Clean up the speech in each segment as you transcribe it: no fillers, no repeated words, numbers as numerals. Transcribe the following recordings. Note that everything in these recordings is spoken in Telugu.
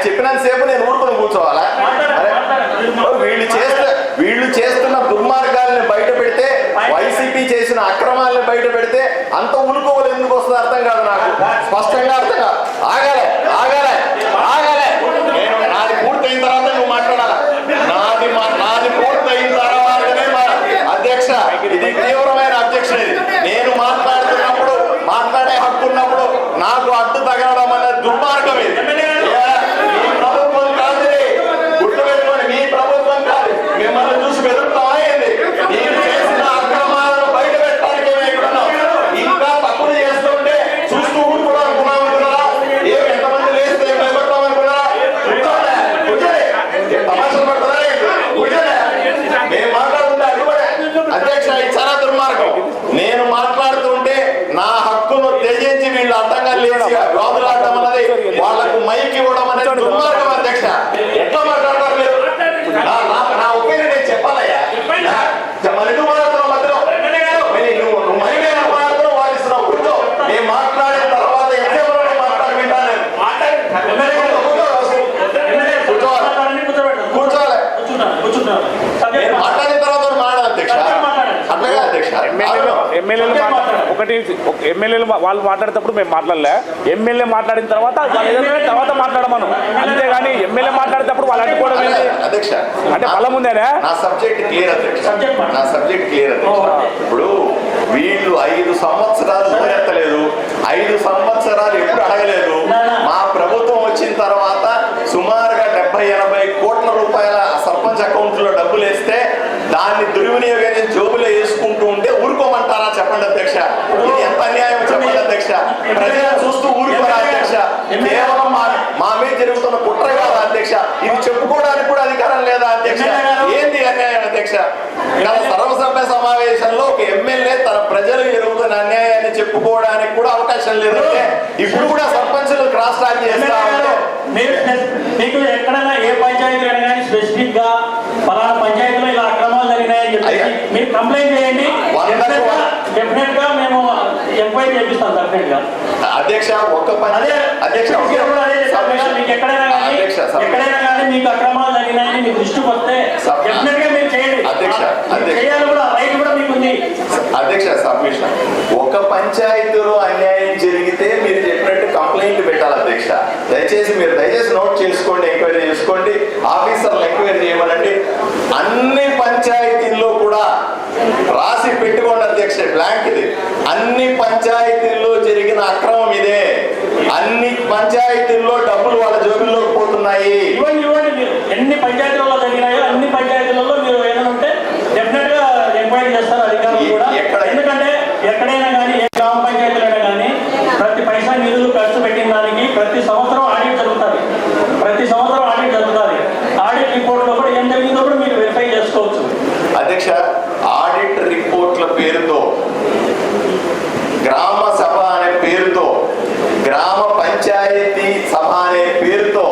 చెప్పినంతసేపు నేను ఊరుకొని కూర్చోవాలా? వీళ్ళు చేస్తున్న దుర్మార్గాల్ని బయట పెడితే, వైసీపీ చేసిన అక్రమాలని బయట పెడితే అంత ఉలుకోవలు ఎందుకు వస్తుంది అర్థం కాదు నాకు. స్పష్టంగా అర్థం కాదు. ఆగాలే ఆగాలే ఆగాలే. నేను నాది పూర్తయిన తర్వాత నువ్వు మాట్లాడాలా. నాది పూర్తయిన తర్వాతనే అధ్యక్ష, ఇది తీవ్రమైన అధ్యక్ష. ఇది నేను మాట్లాడుతున్నప్పుడు, మాట్లాడే హక్కు ఉన్నప్పుడు నాకు అడ్డు తగలడం అనేది దుర్మార్గం. ఇది మీ ప్రభుత్వం కాదు, గుర్తు పెట్టుకోండి. మీ ప్రభుత్వం కాదు. మిమ్మల్ని చూసి బెదురుతామా ఏంది? నేను చేసిన అక్రమాలను బయట పెట్టడానికి మేము ఇంకా తప్పులు చేస్తుంటే చూస్తూ ఊరుకోవడం అనుకున్నాం అనుకున్నారా? ఎంతమంది లేస్తే భయపడతాం అనుకున్నారా? తమాషలు పడుతుందా? మేము మాట్లాడుతుంటే అడ్డుపడే అధ్యక్ష, ఇది చాలా దుర్మార్గం. నేను మాట్లాడుతుంటే నా హక్కును త్యజించి వీళ్ళు అడ్డంగా లేచి వాదులాడటం అన్నది, వాళ్లకు మైక్ ఇవ్వడం అనేది దుర్మార్గం అధ్యక్ష. ఎట్లా మాట్లాడతారు మీరు? నా ఒపీనియన్ నేను చెప్పాలయ్యా. మళ్ళీ మాట్లాడుతున్నావు మధ్యలో, నువ్వు మళ్ళీ మాట్లాడుతున్నావు, వాదిస్తున్నావు. కూర్చో. నేను మాట్లాడిన తర్వాత ఎంతసేపు మాట్లాడి వింటాను. కూర్చోవాలి. నేను మాట్లాడిన తర్వాత మాట్లాడాలి అధ్యక్ష. అట్లాగే అధ్యక్ష. ఎమ్మెల్యేలు వాళ్ళు మాట్లాడేటప్పుడు మేము మాట్లాడలే. ఎమ్మెల్యే మాట్లాడిన తర్వాత తర్వాత మాట్లాడమను, అంతేగాని ఎమ్మెల్యే మాట్లాడేటప్పుడు వాళ్ళు అడ్డుకోవడం ఏంటి అధ్యక్ష? అంటే బలం ఉందేనా? నా సబ్జెక్ట్ క్లియర్ అధ్యక్ష. నా సబ్జెక్ట్ క్లియర్ అధ్యక్ష. ఇప్పుడు వీళ్ళు 5 సంవత్సరాలు నోరెత్తలేదు, 5 సంవత్సరాలు ఎప్పుడు అడగలేదు. మా ప్రభుత్వం వచ్చిన తర్వాత సుమారుగా 70-80 కోట్ల రూపాయల సర్పంచ్ అకౌంట్ లో డబ్బులు వేస్తే దాన్ని దుర్వినియోగం జోబులో వేసుకుంటూ ఉంటే ఊరుకోమంటారా చెప్పండి అధ్యక్ష? ఇది ఎంత అన్యాయం చెప్పండి అధ్యక్ష? ప్రజలు చూస్తూ ఊరుకోరా అధ్యక్ష? కేవలం మా మీద జరుగుతున్న కుట్ర కాదా అధ్యక్ష? ఇది చెప్పుకోవడానికి కూడా అధికారం లేదా అధ్యక్ష? ఏంది అన్యాయం అధ్యక్ష? గత సర్వసభ్య సమావేశంలో ఒక ఎమ్మెల్యే తన ప్రజలు జరుగుతున్న అన్యాయాన్ని చెప్పుకోవడానికి కూడా అవకాశం లేదంటే ఇప్పుడు కూడా సర్పంచులు క్రాస్ టాక్ చేస్తా ఉంటే మీకు ఎక్కడైనా ఏ పంచాయతీ కానీ స్పెసిఫిక్ గా పలానా పంచాయతీలో ఇలా అక్రమాలు జరిగినాయని చెప్పి మీరు కంప్లైంట్ చేయండి. డెఫినెట్ గా మేము ఎంక్వైరీ చేపిస్తాం డెఫినెట్ గా అధ్యక్ష. ఒక్క పని అధ్యక్ష, మీకు ఎక్కడైనా కానీ మీకు అక్రమాలు జరిగినాయని మీ దృష్టికి వస్తే డెఫినెట్ గా మీరు చేయండి. చేయాలి కూడా, రైట్ కూడా మీకు ఉంది అధ్యక్ష. సబ్మిషన్. ఒక పంచాయతీలో అన్యాయం జరిగితే మీరు చెప్పినట్టు కంప్లైంట్ పెట్టాలి అధ్యక్ష. దయచేసి నోట్ చేసుకోండి, ఎంక్వైరీ చేసుకోండి, ఆఫీసర్లు ఎంక్వైరీ చేయమనండి. అన్ని పంచాయతీల్లో కూడా రాసి పెట్టుకోండి అధ్యక్ష, బ్లాంక్ ఇది. అన్ని పంచాయతీల్లో జరిగిన అక్రమం ఇదే. అన్ని పంచాయతీల్లో డబ్బులు వాళ్ళ జోబుల్లోకి పోతున్నాయి. ఇవ్వండి మీరు ఎన్ని పంచాయతీలలో జరిగినాయో అన్ని పంచాయతీలలో మీరు ఏదైనా ఉంటే డెఫినెట్ గా ఎంక్వైరీ చేస్తారు అధికారులు కూడా. ఎందుకంటే ఎక్కడైనా కానీ ఏ గ్రామ పంచాయతీలైనా కానీ ప్రతి పైసా నిధులు ఖర్చు పెట్టిన దానికి ప్రతి సంవత్సరం ఆడిట్ జరుగుతుంది. ఆడిట్ రిపోర్ట్ లో కూడా ఏం జరిగిందో కూడా మీరు వెరిఫై చేసుకోవచ్చు అధ్యక్ష. ఆడిట్ రిపోర్ట్ల పేరుతో, గ్రామ సభ అనే పేరుతో, గ్రామ పంచాయతీ సభ అనే పేరుతో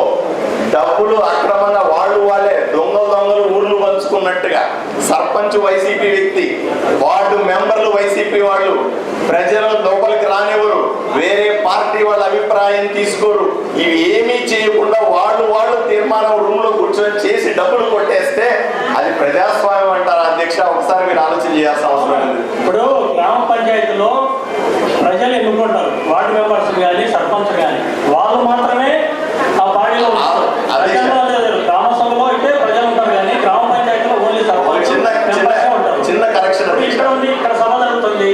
డబ్బులు అక్రమంగా వాళ్ళే దొంగలు ఊర్లు పంచుకున్నట్టుగా సర్పంచ్ వైసీపీ వ్యక్తి, వార్డు మెంబర్లు వైసీపీ వాళ్ళు, ప్రజలు లోపలికి రానివ్వరు, వేరే పార్టీ వాళ్ళ అభిప్రాయం తీసుకోరు. ఇవి ఏమీ చేయకుండా వాళ్ళు తీర్మానం రూమ్ లో కూర్చొని చేసి డబ్బులు కొట్టేస్తే అది ప్రజాస్వామ్యం అంటారా అధ్యక్ష? ఒకసారి మీరు ఆలోచన చేయాల్సిన అవసరం ఉంది. ఇప్పుడు గ్రామ పంచాయతీలో ప్రజలు ఎన్నుకుంటారు, వార్డు మెంబర్స్ కానీ సర్పంచ్ కానీ, వాళ్ళు మాత్రమే ఆ బాడీలో గ్రామ సభలో అయితే ప్రజలు ఉంటారు కానీ గ్రామ పంచాయతీలో ఓన్లీ సర్పంచ్ చిన్న కరెక్షన్. ఇక్కడ ఉంది, ఇక్కడ సభ జరుగుతుంది,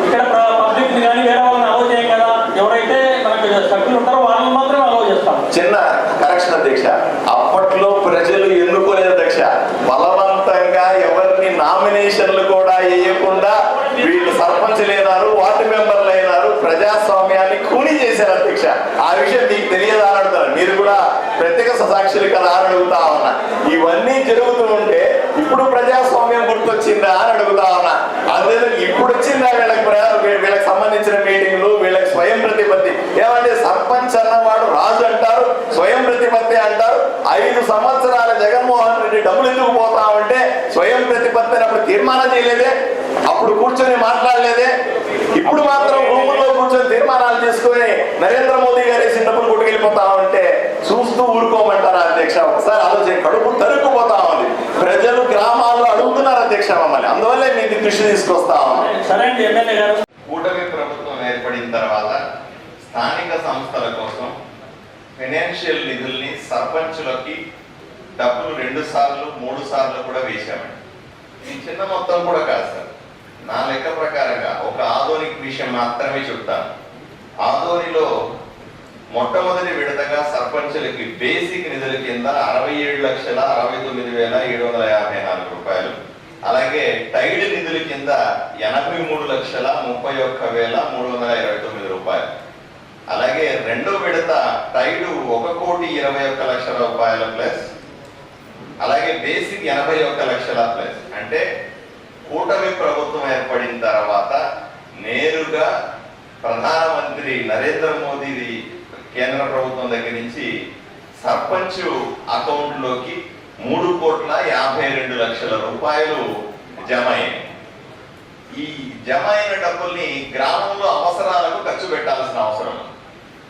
ఇక్కడ పబ్లిక్ కానీ వేరే వాళ్ళని అలౌ చేయం కదా. ఎవరైతే మనకు సభ్యులు ఉంటారో వాళ్ళని మాత్రమే అలౌ చేస్తాం. చిన్న కరెక్షన్ అధ్యక్ష. అప్పట్లో ప్రజలు ఎన్నుకోలేదు అధ్యక్ష. బలవంతంగా ఎవరిని నామినేషన్లు కూడా వేయకుండా వీళ్ళు సర్పంచ్లు అయినారు, వార్డు మెంబర్లు అయినారు, ప్రజాస్వామ్యాన్ని కూని చేశారు అధ్యక్ష. ఆ విషయం మీకు తెలియదా అని అడుగుతారు. మీరు కూడా ప్రత్యేక సాక్షులు కదా అని అడుగుతా ఉన్నా. ఇవన్నీ జరుగుతూ ఉంటే ఇప్పుడు ప్రజాస్వామ్యం గుర్తొచ్చిందా అని అడుగుతా ఉన్నా. అదే ఇప్పుడు వచ్చిందా వీళ్ళకి సంబంధించిన మీటింగ్లు, వీళ్ళకి స్వయం ప్రతిపత్తి. ఏమంటే సర్పంచ్ అన్నవాడు రాజు అంటారు, స్వయం ప్రతిపత్తి అంటారు. 5 సంవత్సరాల జగన్మోహన్ రెడ్డి డబ్బులు ఎందుకు పోతా ఉంటే స్వయం ప్రతిపత్తి అప్పుడు తీర్మానం చేయలేదే, అప్పుడు కూర్చొని మాట్లాడలేదే. ఇప్పుడు మాత్రం రూముల్లో కూర్చొని తీర్మానాలు చేసుకొని నరేంద్ర మోదీ గారు వేసిన డబ్బులు కొట్టుకెళ్ళిపోతా ఉంటే చూస్తూ ఊరుకోమని కడుపు తరుక్కుపోతా ఉంది. ప్రజలు గ్రామాల్లో అడుగుతున్నారు అధ్యక్ష మమ్మల్ని, అందువల్లే మీకు దృష్టి తీసుకొస్తా ఉన్నాం. సరే అండి ఎమ్మెల్యే గారు. కూటమి ప్రభుత్వం ఏర్పడిన తర్వాత స్థానిక సంస్థల కోసం ఫైనాన్షియల్ నిధుల్ని సర్పంచులకి డబ్బులు 2 సార్లు 3 సార్లు కూడా వేశామండి. ఇది చిన్న మొత్తం కూడా కాదు సార్. నా లెక్క ప్రకారంగా ఒక ఆదోనికి విషయం మాత్రమే చెప్తాను. ఆదోనిలో మొట్టమొదటి విడతగా సర్పంచులకి బేసిక్ నిధుల కింద 67,69,754 రూపాయలు, అలాగే టైడ్ నిధుల కింద 83,31,329 రూపాయలు, అలాగే రెండో విడత టైడ్ 1,21,00,000 రూపాయల ప్లస్, అలాగే బేసిక్ 81 లక్షల ప్లస్. అంటే కూటమి ప్రభుత్వం ఏర్పడిన తర్వాత నేరుగా ప్రధానమంత్రి నరేంద్ర మోదీ కేంద్ర ప్రభుత్వం దగ్గర నుంచి సర్పంచ్ అకౌంట్లోకి 3,52,00,000 రూపాయలు జమ అయ్యాయి. ఈ జమ అయిన డబ్బుల్ని గ్రామంలో అవసరాలకు ఖర్చు పెట్టాల్సిన అవసరం.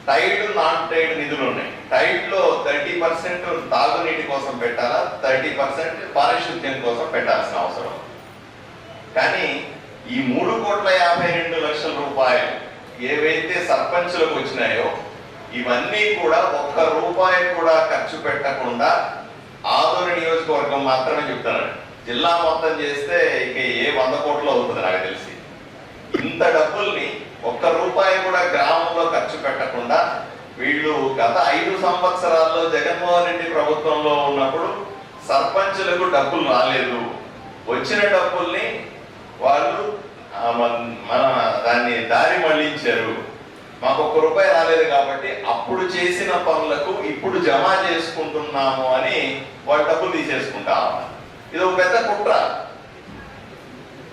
టైడ్ నాన్ టైడ్ నిధులు ఉన్నాయి. టైడ్ లో 30% తాగునీటి కోసం పెట్టాలా, 30% పారిశుద్ధ్యం కోసం పెట్టాల్సిన అవసరం. కానీ ఈ 3,52,00,000 రూపాయలు ఏవైతే సర్పంచులకు వచ్చినాయో ఇవన్నీ కూడా ఒక్క రూపాయి కూడా ఖర్చు పెట్టకుండా ఆదోని నియోజకవర్గం మాత్రమే చెప్తాను. జిల్లా మొత్తం చేస్తే ఇక ఏ 100 కోట్లు అవుతుంది నాకు తెలిసి. ఇంత డబ్బుల్ని ఒక్క రూపాయి కూడా గ్రామంలో ఖర్చు పెట్టకుండా వీళ్ళు గత 5 సంవత్సరాల్లో జగన్మోహన్ రెడ్డి ప్రభుత్వంలో ఉన్నప్పుడు సర్పంచులకు డబ్బులు రాలేదు. వచ్చిన డబ్బుల్ని వాళ్ళు మన దాన్ని దారి మళ్లించారు. మాకు 1 రూపాయి రాలేదు కాబట్టి అప్పుడు చేసిన పనులకు ఇప్పుడు జమ చేసుకుంటున్నాము అని వాళ్ళు డబ్బులు తీసేసుకుంటా. ఇది ఒక పెద్ద కుట్ర.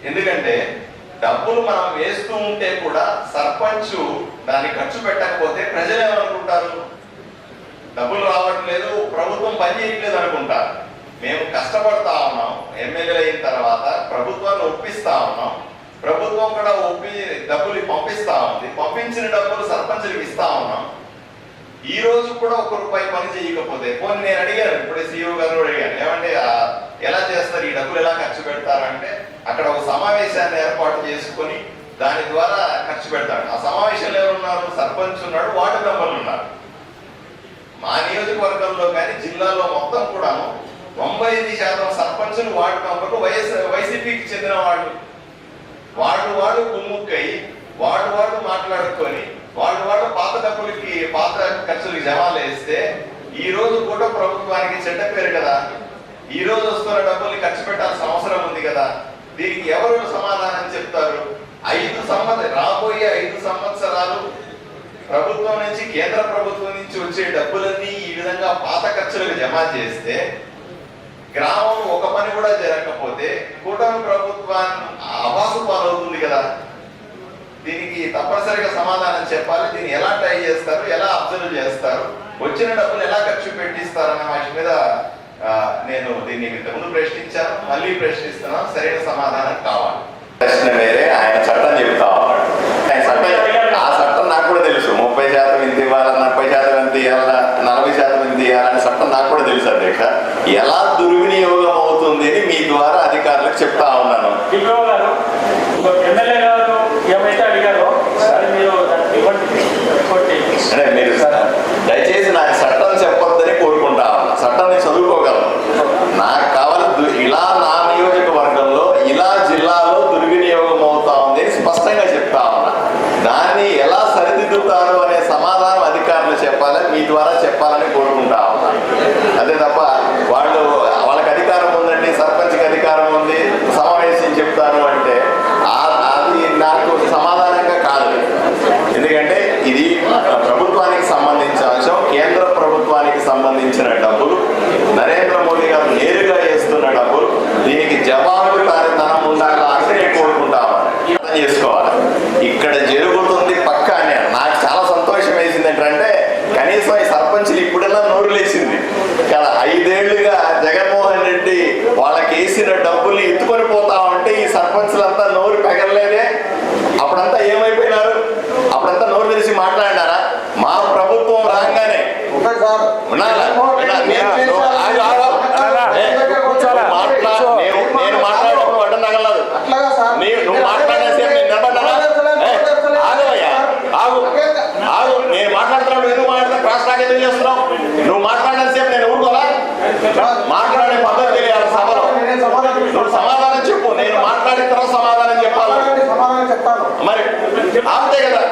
ఎందుకంటే డబ్బులు మనం వేస్తూ ఉంటే కూడా సర్పంచ్ దాన్ని ఖర్చు పెట్టకపోతే ప్రజలు ఏమనుకుంటారు? డబ్బులు రావట్లేదు, ప్రభుత్వం పని చేయట్లేదు అనుకుంటారు. మేము కష్టపడతా ఉన్నాం, ఎమ్మెల్యే అయిన తర్వాత ప్రభుత్వాన్ని ఒప్పిస్తా ఉన్నాం, ప్రభుత్వం కూడా ఒప్పి డబ్బులు పంపిస్తా ఉంది, పంపించిన డబ్బులు సర్పంచులకు ఇస్తా ఉన్నాం. ఈ రోజు కూడా 1 రూపాయి పని చేయకపోతే పోనీ నేను అడిగాను, ఇప్పుడే సీఈఓ గారు అడిగాను, ఏమంటే ఎలా చేస్తారు, ఈ డబ్బులు ఎలా ఖర్చు పెడతారంటే అక్కడ ఒక సమావేశాన్ని ఏర్పాటు చేసుకొని దాని ద్వారా ఖర్చు పెడతాడు. ఆ సమావేశంలో ఎవరున్నారు? సర్పంచ్ ఉన్నాడు, వార్డు మెంబర్లు ఉన్నారు. మా నియోజకవర్గంలో కానీ జిల్లాలో మొత్తం కూడాను 95% సర్పంచులు వార్డు మెంబర్లు వైసీపీకి చెందిన వాళ్ళు. వాళ్ళు కుమ్ముక్కై వాళ్ళు మాట్లాడుకొని వాళ్ళు పాత డబ్బులకి పాత ఖర్చులకి జమాలు వేస్తే ఈ రోజు కూడా ప్రభుత్వానికి చెడ్డ పేరు కదా. ఈ రోజు వస్తున్న డబ్బుల్ని ఖర్చు పెట్టాల్సిన అవసరం ఉంది కదా. దీనికి ఎవరు సమాధానం చెప్తారు? రాబోయే 5 సంవత్సరాలు ప్రభుత్వం నుంచి, కేంద్ర ప్రభుత్వం నుంచి వచ్చే డబ్బులన్నీ ఈ విధంగా పాత ఖర్చులకు జమ చేస్తే గ్రామం ఒక పని కూడా జరగకపోతే కూటమి ప్రభుత్వాన్ని అభాసు పాలవుతుంది కదా. దీనికి తప్పనిసరిగా సమాధానం చెప్పాలి. దీన్ని ఎలా ట్రై చేస్తారు, ఎలా అబ్జర్వ్ చేస్తారు, వచ్చిన డబ్బులు ఎలా ఖర్చు పెట్టిస్తారు అనే వాటి మీద నేను దీన్ని ముందు ప్రశ్నించాను, మళ్ళీ ప్రశ్నిస్తున్నాను. సరైన సమాధానం కావాలి. ప్రశ్న వేరే, ఆయన చట్టం చెప్తా ఉన్నాడు. ఆ చట్టం నాకు కూడా తెలుసు. 30% ఇంత ఇవ్వాలా, 40% ఇంత ఇవ్వాలా, 40% ఇంత ఇవ్వాలని చట్టం నాకు కూడా తెలుసు అధ్యక్ష. ఎలా దుర్వినియోగం అవుతుంది అని మీ ద్వారా అధికారులకు చెప్తా ఉన్నాను. ఎమ్మెల్యే గారు ఏమైతే అడిగారో మీరు అంటే మీరు దయచేసి నాకు చట్టం చెప్పొద్దని కోరుకుంటా ఉన్నా. చట్టం నేను చదువుకోగలను. నాకు కావాలి ఇలా నా నియోజకవర్గంలో ఇలా జిల్లాలో దుర్వినియోగం అవుతా ఉంది అని స్పష్టంగా చెప్తా ఉన్నా. దాన్ని ఎలా సరిదిద్దుతారు అనే సమాధానం అధికారులు చెప్పాలి, మీ ద్వారా చెప్పాలని కోరుకుంటా ఉన్నా. అదే తప్ప వాళ్ళకి అధికారం ఉందండి, సర్పంచ్కి అధికారం ఉంది, సమావేశం చెప్తారు అంటే అది నాకు సమాధానంగా కాదు. ఎందుకంటే ఇది ప్రభుత్వానికి సంబంధించిన అంశం, కేంద్ర ప్రభుత్వానికి సంబంధించిన డబ్బులు, నరేంద్ర మోదీ గారు నేరుగా చేస్తున్న డబ్బులు. దీనికి జవాబుదారీతనం ఉండాలా అంటే నేను కోరుకుంటామని అర్థం చేసుకోవాలి. ఇక్కడ జరుగుతుంది పక్కానే. నాకు చాలా సంతోషం వేసింది ఏంటంటే కనీసం ఈ సర్పంచ్లు ఇప్పుడైనా నోరు లేచింది కదా. 5 ఏళ్లుగా జగన్మోహన్ రెడ్డి వాళ్ళకి వేసిన డబ్బులు ఎత్తుకొని పోతా ఉంటే ఈ సర్పంచ్లంతా నోరు పెగలలేదే. అప్పుడంతా ఏమైపోయినారు? అప్పుడంతా నోరు తెరిచి మాట్లాడినారా? మా ప్రభుత్వం రాగానే మాట్లాడే పద్ధతి తెలియాలి సభలో. నువ్వు సమాధానం చెప్పు, నేను మాట్లాడిన తర్వాత సమాధానం చెప్పాలి సమాధానం చెప్తాను. మరి అంతే కదా.